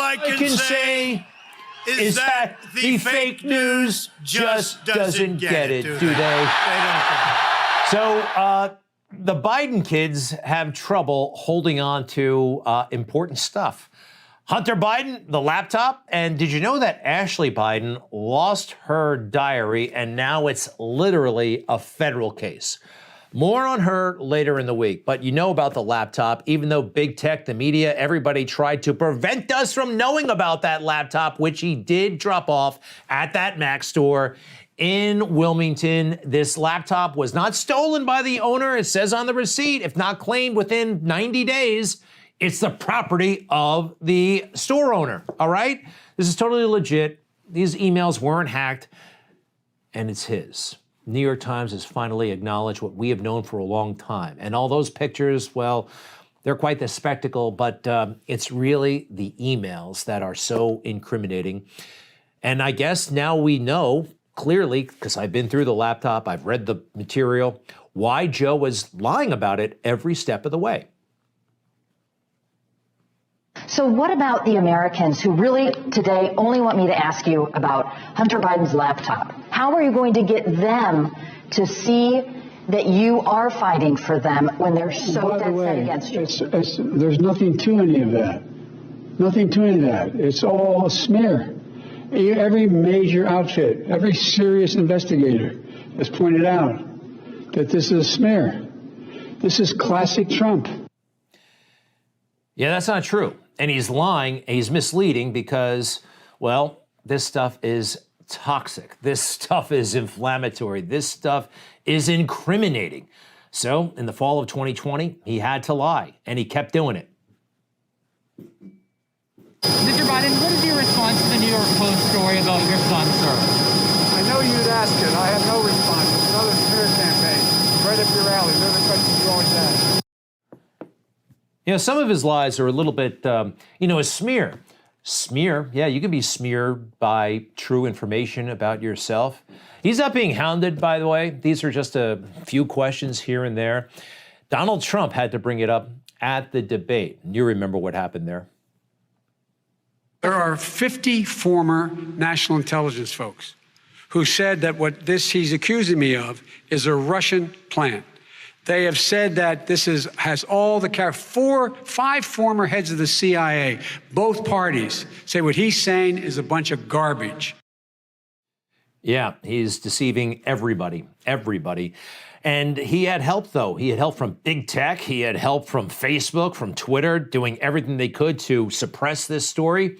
I can say is that the fake news just doesn't get it, do they? They don't. So the Biden kids have trouble holding on to important stuff. Hunter Biden, the laptop, and did you know that Ashley Biden lost her diary and now it's literally a federal case? More on her later in the week, but you know about the laptop, even though big tech, the media, everybody tried to prevent us from knowing about that laptop, which he did drop off at that Mac store in Wilmington. This laptop was not stolen by the owner. It says on the receipt, if not claimed within 90 days, it's the property of the store owner, all right? This is totally legit. These emails weren't hacked, and it's his. New York Times has finally acknowledged what we have known for a long time. And all those pictures, well, they're quite the spectacle, but it's really the emails that are so incriminating. And I guess now we know clearly, because I've been through the laptop, I've read the material, why Joe was lying about it every step of the way. So what about the Americans who really today only want me to ask you about Hunter Biden's laptop? How are you going to get them to see that you are fighting for them when they're so dead set against you? There's nothing to any of that. Nothing to any of that. It's all a smear. Every major outfit, every serious investigator has pointed out that this is a smear. This is classic Trump. Yeah, that's not true. And he's lying, he's misleading because, well, this stuff is toxic. This stuff is inflammatory. This stuff is incriminating. So in the fall of 2020, he had to lie, and he kept doing it. Mr. Biden, what is your response to the New York Post story about your son, sir? I know you'd ask it. I have no response. It's another smear campaign. Right up your alley. They're the questions you always ask. You know, some of his lies are a little bit, a smear. Smear, yeah, you can be smeared by true information about yourself. He's not being hounded, by the way. These are just a few questions here and there. Donald Trump had to bring it up at the debate. You remember what happened there. There are 50 former national intelligence folks who said that what he's accusing me of is a Russian plan. They have said that this has all the five former heads of the CIA, both parties, say what he's saying is a bunch of garbage. Yeah, he's deceiving everybody. And he had help, though. He had help from big tech. He had help from Facebook, from Twitter, doing everything they could to suppress this story.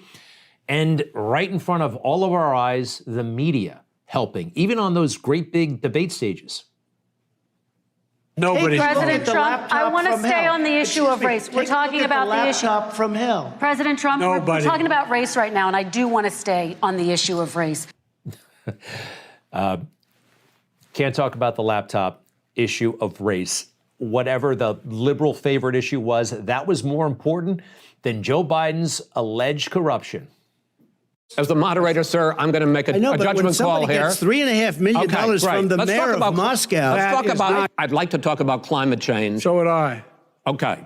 And right in front of all of our eyes, the media helping, even on those great big debate stages. Nobody. Hey, President Trump, I want to stay on the issue of race. We're talking about the issue. Laptop from hell. President Trump, we're talking about race right now, and I do want to stay on the issue of race. Can't talk about the laptop issue of race. Whatever the liberal favorite issue was, that was more important than Joe Biden's alleged corruption. As the moderator, sir, I'm going to make a judgment call here. Gets $3.5 million from the mayor of Moscow. Let's talk about. I'd like to talk about climate change. So would I. Okay.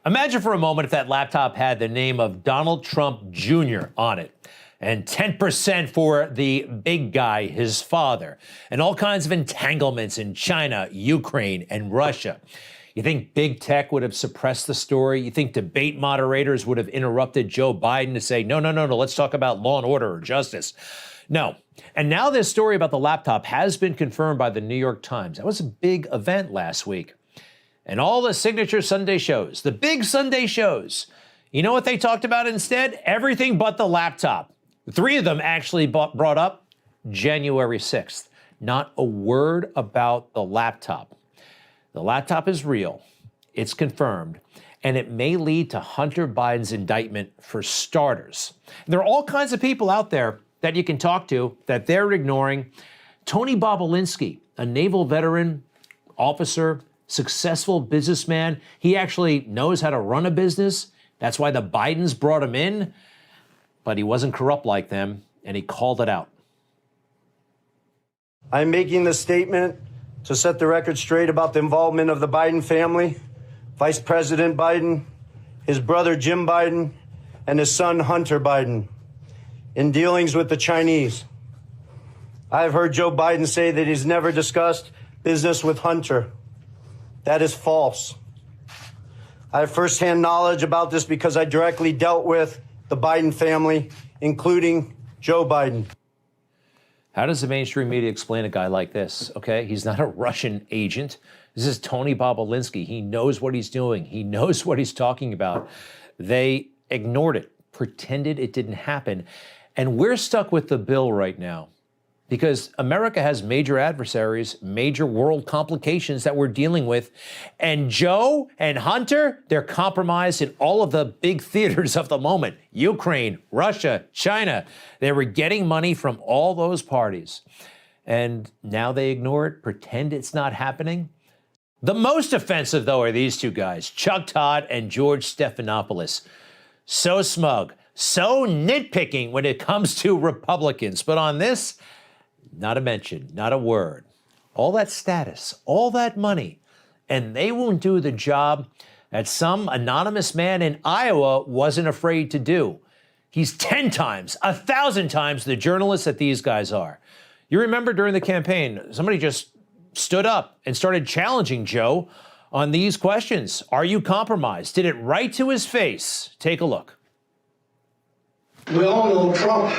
Imagine for a moment if that laptop had the name of Donald Trump Jr. on it, and 10% for the big guy, his father, and all kinds of entanglements in China, Ukraine, and Russia. You think big tech would have suppressed the story? You think debate moderators would have interrupted Joe Biden to say, no, let's talk about law and order or justice? No. And now this story about the laptop has been confirmed by the New York Times. That was a big event last week. And all the signature Sunday shows, the big Sunday shows, you know what they talked about instead? Everything but the laptop. 3 of them actually brought up January 6th. Not a word about the laptop. The laptop is real, it's confirmed, and it may lead to Hunter Biden's indictment for starters. And there are all kinds of people out there that you can talk to that they're ignoring. Tony Bobolinsky, a naval veteran, officer, successful businessman, he actually knows how to run a business. That's why the Bidens brought him in, but he wasn't corrupt like them, and he called it out. I'm making this statement to set the record straight about the involvement of the Biden family, Vice President Biden, his brother Jim Biden, and his son, Hunter Biden, in dealings with the Chinese. I've heard Joe Biden say that he's never discussed business with Hunter. That is false. I have firsthand knowledge about this because I directly dealt with the Biden family, including Joe Biden. How does the mainstream media explain a guy like this? Okay, he's not a Russian agent. This is Tony Bobolinsky. He knows what he's doing. He knows what he's talking about. They ignored it, pretended it didn't happen. And we're stuck with the bill right now because America has major adversaries, major world complications that we're dealing with. And Joe and Hunter, they're compromised in all of the big theaters of the moment. Ukraine, Russia, China. They were getting money from all those parties. And now they ignore it, pretend it's not happening. The most offensive, though, are these two guys, Chuck Todd and George Stephanopoulos. So smug, so nitpicking when it comes to Republicans. But on this, not a mention, not a word. All that status, all that money, and they won't do the job that some anonymous man in Iowa wasn't afraid to do. He's 10 times, 1,000 times the journalist that these guys are. You remember during the campaign, somebody just stood up and started challenging Joe on these questions. Are you compromised? Did it right to his face. Take a look. We all know Trump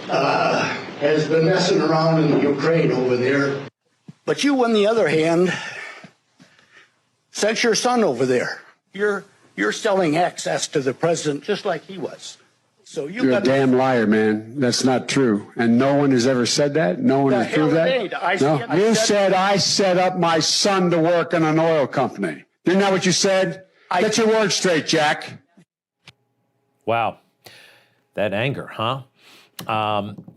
has been messing around in the Ukraine over there. But you, on the other hand, sent your son over there. You're selling access to the president just like he was. So You're a damn liar, man. That's not true. And no one has ever said that. No one has proved that. No. You said I set up my son to work in an oil company. Isn't that what you said? Get your words straight, Jack. Wow. That anger, huh?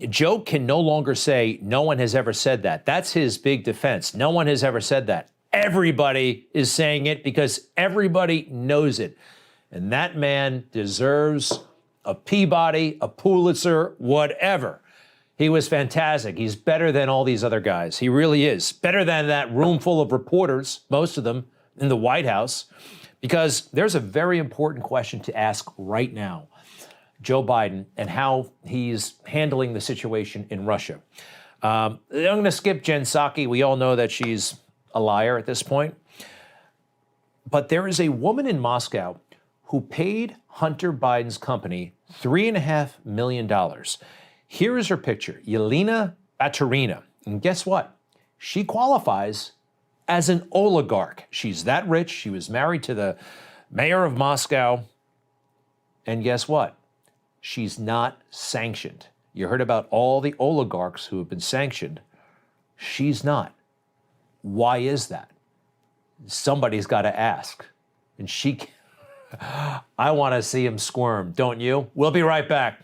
Joe can no longer say no one has ever said that. That's his big defense. No one has ever said that. Everybody is saying it because everybody knows it. And that man deserves a Peabody, a Pulitzer, whatever. He was fantastic. He's better than all these other guys. He really is. Better than that room full of reporters, most of them in the White House, because there's a very important question to ask right now. Joe Biden and how he's handling the situation in Russia. I'm going to skip Jen Psaki. We all know that she's a liar at this point. But there is a woman in Moscow who paid Hunter Biden's company $3.5 million. Here is her picture, Yelena Baturina. And guess what? She qualifies as an oligarch. She's that rich. She was married to the mayor of Moscow. And guess what? She's not sanctioned. You heard about all the oligarchs who have been sanctioned. She's not. Why is that? Somebody's got to ask. And I want to see him squirm, don't you? We'll be right back.